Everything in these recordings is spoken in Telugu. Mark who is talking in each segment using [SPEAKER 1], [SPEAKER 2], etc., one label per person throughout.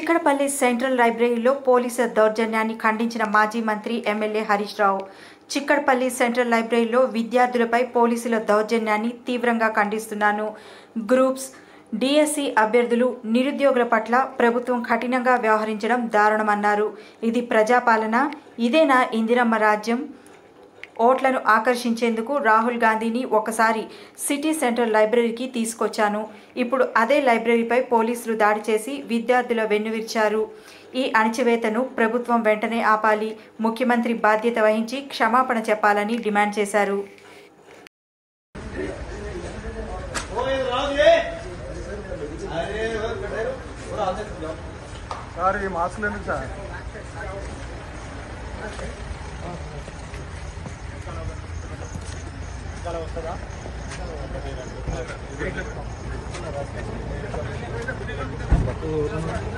[SPEAKER 1] చిక్కడపల్లి సెంట్రల్ లైబ్రరీలో పోలీసుల దౌర్జన్యాన్ని ఖండించిన మాజీ మంత్రి ఎమ్మెల్యే హరీష్ రావు. చిక్కడపల్లి సెంట్రల్ లైబ్రరీలో విద్యార్థులపై పోలీసుల దౌర్జన్యాన్ని తీవ్రంగా ఖండిస్తున్నాను. గ్రూప్స్, డిఎస్సి అభ్యర్థులు, నిరుద్యోగుల పట్ల ప్రభుత్వం కఠినంగా వ్యవహరించడం దారుణమన్నారు. ఇది ప్రజాపాలన? ఇదేనా ఇందిరమ్మ రాజ్యం? ఓట్లను ఆకర్షించేందుకు రాహుల్ గాంధీని ఒకసారి సిటీ సెంట్రల్ లైబ్రరీకి తీసుకొచ్చాను. ఇప్పుడు అదే లైబ్రరీపై పోలీసులు దాడి చేసి విద్యార్థుల వెన్నువిరిచారు. ఈ అణచివేతను ప్రభుత్వం వెంటనే ఆపాలి. ముఖ్యమంత్రి బాధ్యత వహించి క్షమాపణ చెప్పాలని డిమాండ్ చేశారు.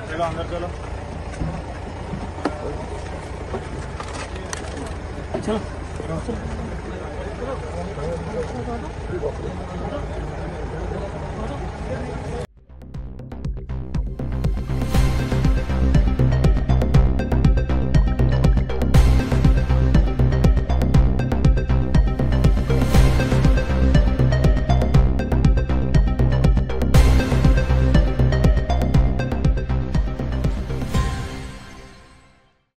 [SPEAKER 2] चलो अंदर चलो चलो